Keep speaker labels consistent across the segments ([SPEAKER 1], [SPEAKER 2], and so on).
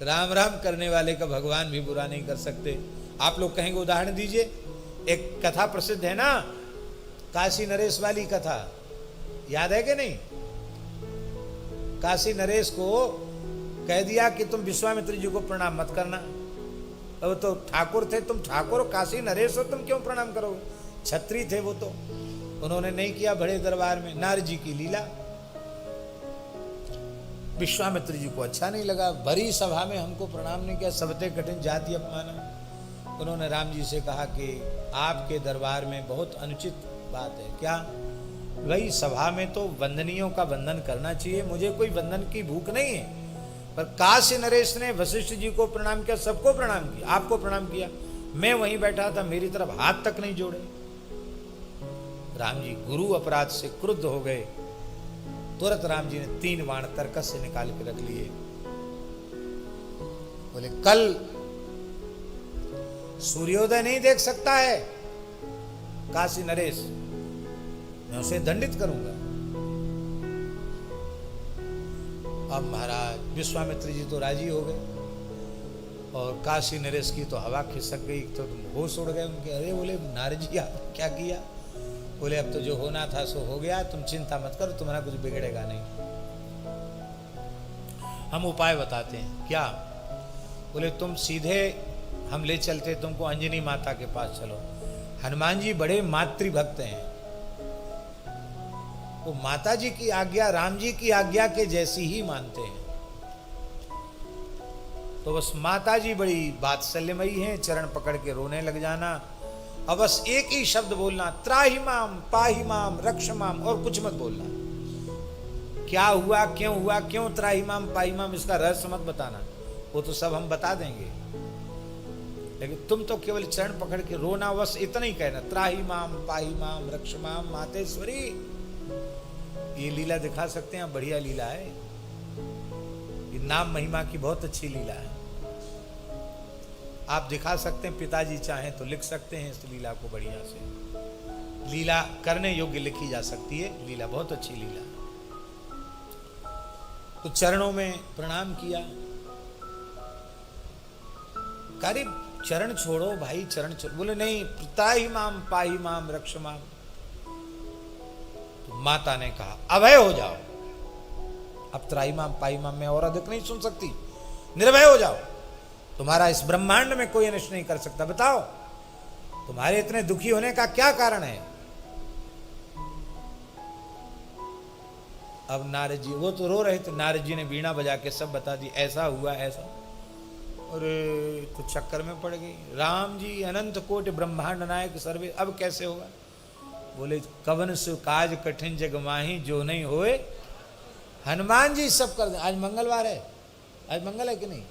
[SPEAKER 1] राम राम करने वाले का भगवान भी बुरा नहीं कर सकते। आप लोग कहेंगे उदाहरण दीजिए। एक कथा प्रसिद्ध है ना, काशी नरेश वाली कथा, याद है कि नहीं? काशी नरेश को कह दिया कि तुम विश्वामित्र जी को प्रणाम मत करना। अब तो ठाकुर थे, तुम ठाकुर काशी नरेश हो, तुम क्यों प्रणाम करोगे? छत्री थे वो तो, उन्होंने नहीं किया। बड़े दरबार में नारद जी की लीला, विश्वामित्र जी को अच्छा नहीं लगा। भरी सभा में हमको प्रणाम नहीं किया, सबते कठिन जाति अपमाना। उन्होंने राम जी से कहा कि आपके दरबार में बहुत अनुचित बात है। क्या? भाई सभा में तो वंदनियों का वंदन करना चाहिए, मुझे कोई वंदन की भूख नहीं है। पर काशी नरेश ने वशिष्ठ जी को प्रणाम किया, सबको प्रणाम किया, आपको प्रणाम किया। मैं वहीं बैठा था, मेरी तरफ हाथ तक नहीं जोड़े। राम जी गुरु अपराध से क्रुद्ध हो गए। तुरंत राम जी ने 3 बाण तरकस से निकाल के रख लिए। बोले कल सूर्योदय नहीं देख सकता है काशी नरेश, मैं उसे दंडित करूंगा। अब महाराज विश्वामित्र जी तो राजी हो गए और काशी नरेश की तो हवा खिसक गई, तो होश उड़ गए उनके। अरे बोले नारद जी आपने क्या किया? बोले अब तो जो होना था सो हो गया, तुम चिंता मत करो, तुम्हारा कुछ बिगड़ेगा नहीं। हम उपाय बताते हैं। क्या? बोले तुम सीधे हम ले चलते तुमको अंजनी माता के पास, चलो। हनुमान जी बड़े मातृभक्त हैं, वो माता जी की आज्ञा राम जी की आज्ञा के जैसी ही मानते हैं। तो बस माता जी बड़ी वात्सल्यमयी हैं, चरण पकड़ के रोने लग जाना, अब बस एक ही शब्द बोलना, त्राहि माम पाहि माम रक्ष माम, और कुछ मत बोलना। क्या हुआ, क्यों त्राहि माम पाहि माम, इसका रहस्य मत बताना, वो तो सब हम बता देंगे। लेकिन तुम तो केवल चरण पकड़ के रोना, बस इतना ही कहना, त्राहि माम पाहि माम रक्ष माम मातेश्वरी। ये लीला दिखा सकते हैं, बढ़िया लीला है, ये नाम महिमा की बहुत अच्छी लीला है। आप दिखा सकते हैं, पिताजी चाहें तो लिख सकते हैं इस लीला को बढ़िया से। लीला करने योग्य लिखी जा सकती है, लीला बहुत अच्छी लीला। तो चरणों में प्रणाम किया। अरे चरण छोड़ो भाई, चरण छोड़ो। बोले नहीं, त्राहि माम पाहि माम रक्ष माम। तो माता ने कहा अभय हो जाओ, अब त्राहि माम पाहि माम में और अधिक नहीं सुन सकती, निर्भय हो जाओ, तुम्हारा इस ब्रह्मांड में कोई अनिष्ट नहीं कर सकता। बताओ तुम्हारे इतने दुखी होने का क्या कारण है? अब नारद जी, वो तो रो रहे थे, नारद जी ने वीणा बजा के सब बता दी, ऐसा हुआ ऐसा। अरे तो चक्कर में पड़ गई। राम जी अनंत कोटि ब्रह्मांड नायक सर्वे, अब कैसे होगा? बोले कवन सु काज कठिन जग माही, जो नहीं होए हनुमान जी सब कर दे। आज मंगलवार है, आज मंगल है कि नहीं?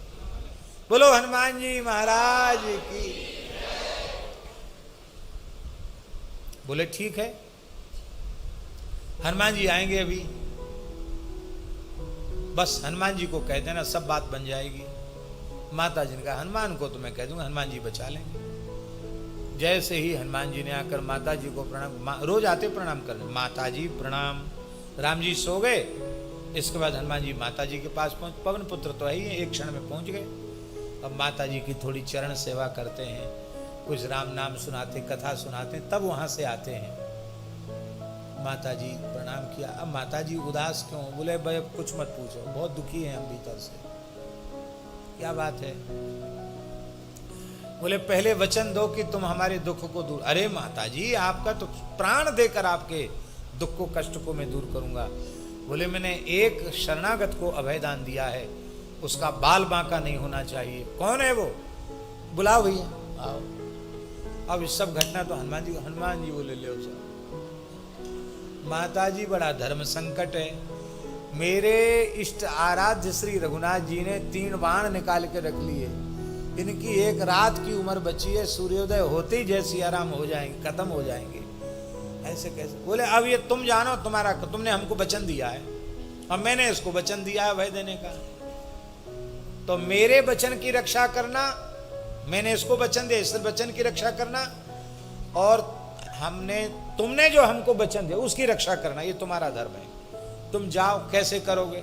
[SPEAKER 1] बोलो हनुमान जी महाराज की। बोले ठीक है, हनुमान जी आएंगे अभी, बस हनुमान जी को कह देना, सब बात बन जाएगी। माता जी ने कहा हनुमान को तो मैं कह दूंगा, हनुमान जी बचा लेंगे। जैसे ही हनुमान जी ने आकर माता जी को प्रणाम, रोज आते प्रणाम करने, माता जी प्रणाम। राम जी सो गए, इसके बाद हनुमान जी माता जी के पास पहुंच, पवन पुत्र तो है ही, एक क्षण में पहुंच गए। अब माता जी की थोड़ी चरण सेवा करते हैं, कुछ राम नाम सुनाते, कथा सुनाते, तब वहां से आते हैं। माता जी प्रणाम किया। अब माता जी उदास क्यों? बोले भाई अब कुछ मत पूछो, बहुत दुखी हैं हम भीतर से। क्या बात है? बोले पहले वचन दो कि तुम हमारे दुख को दूर। अरे माता जी आपका तो प्राण देकर आपके दुख को कष्ट को मैं दूर करूंगा। बोले मैंने एक शरणागत को अभयदान दिया है, उसका बाल बांका नहीं होना चाहिए। कौन है वो? बुलाओ भैया आओ। अब इस सब घटना तो हनुमान जी बोले ले सब। माता जी बड़ा धर्म संकट है, मेरे इष्ट आराध्य श्री रघुनाथ जी ने 3 बाण निकाल के रख लिए, इनकी एक रात की उम्र बची है, सूर्योदय होते ही जैसी आराम हो जाएंगे, खत्म हो जाएंगे, ऐसे कैसे? बोले अब ये तुम जानो, तुम्हारा तुमने हमको वचन दिया है, अब मैंने इसको वचन दिया है भय देने का, तो मेरे वचन की रक्षा करना, मैंने इसको वचन दिया, इस वचन की रक्षा करना, और तुमने जो हमको वचन दिया उसकी रक्षा करना, ये तुम्हारा धर्म है। तुम जाओ, कैसे करोगे?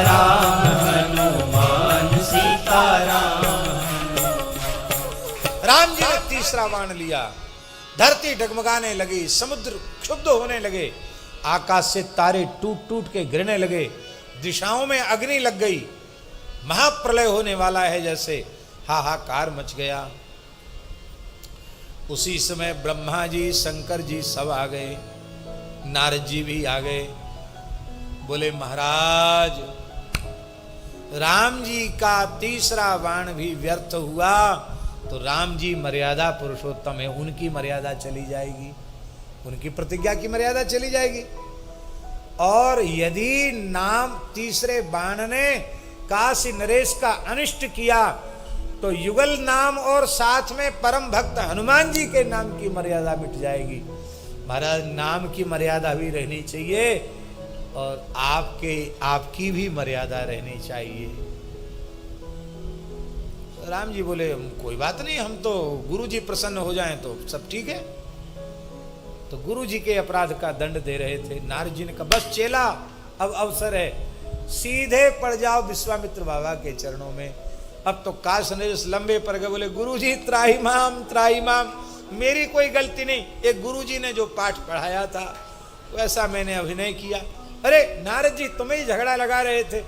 [SPEAKER 2] राम हनुमान सीताराम।
[SPEAKER 1] राम जी ने तीसरा बाण लिया, धरती डगमगाने लगी, समुद्र क्षुब्ध होने लगे, आकाश से तारे टूट टूट के गिरने लगे, दिशाओं में अग्नि लग गई, महाप्रलय होने वाला है जैसे, हाहाकार मच गया। उसी समय ब्रह्मा जी, शंकर जी सब आ गए, नारद जी भी आ गए। बोले महाराज, राम जी का तीसरा बाण भी व्यर्थ हुआ तो राम जी मर्यादा पुरुषोत्तम है, उनकी मर्यादा चली जाएगी, उनकी प्रतिज्ञा की मर्यादा चली जाएगी। और यदि नाम तीसरे बाण ने काशी नरेश का अनिष्ट किया तो युगल नाम और साथ में परम भक्त हनुमान जी के नाम की मर्यादा मिट जाएगी। महाराज, नाम की मर्यादा भी रहनी चाहिए और आपकी भी मर्यादा रहनी चाहिए। राम जी बोले कोई बात नहीं, हम तो गुरु जी प्रसन्न हो जाएं तो सब ठीक है। तो गुरु जी के अपराध का दंड दे रहे थे। नारद जी ने कहा बस चेला, अब अवसर है, सीधे पड़ जाओ विश्वामित्र बाबा के चरणों में। अब तो काश नरेश लंबे पड़ गए, बोले गुरु जी त्राही माम, मेरी कोई गलती नहीं, एक गुरु जी ने जो पाठ पढ़ाया था वैसा मैंने अभिनय किया। अरे नारद जी तुम्हें ही झगड़ा लगा रहे थे।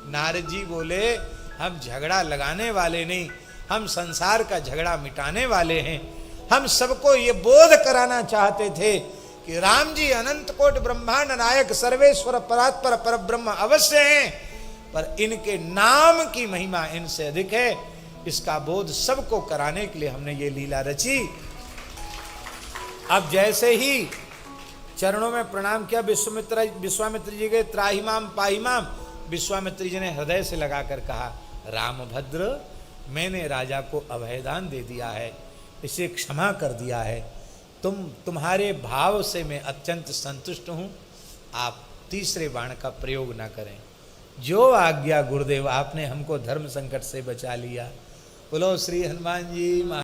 [SPEAKER 1] नारद जी बोले हम झगड़ा लगाने वाले नहीं, हम संसार का झगड़ा मिटाने वाले हैं। हम सबको ये बोध कराना चाहते थे कि राम जी अनंत कोट ब्रह्मांड नायक सर्वेश्वर परात्पर परब्रह्म अवश्य हैं, पर इनके नाम की महिमा इनसे अधिक है। इसका बोध सबको कराने के लिए हमने ये लीला रची। अब जैसे ही चरणों में प्रणाम किया विश्वामित्र जी के, त्राही माम पाही माम, विश्वामित्र जी ने हृदय से लगाकर कहा रामभद्र, मैंने राजा को अभयदान दे दिया है, इसे क्षमा कर दिया है, तुम्हारे भाव से मैं अत्यंत संतुष्ट हूँ, आप तीसरे बाण का प्रयोग ना करें। जो आज्ञा गुरुदेव, आपने हमको धर्म संकट से बचा लिया। बोलो श्री हनुमान जी।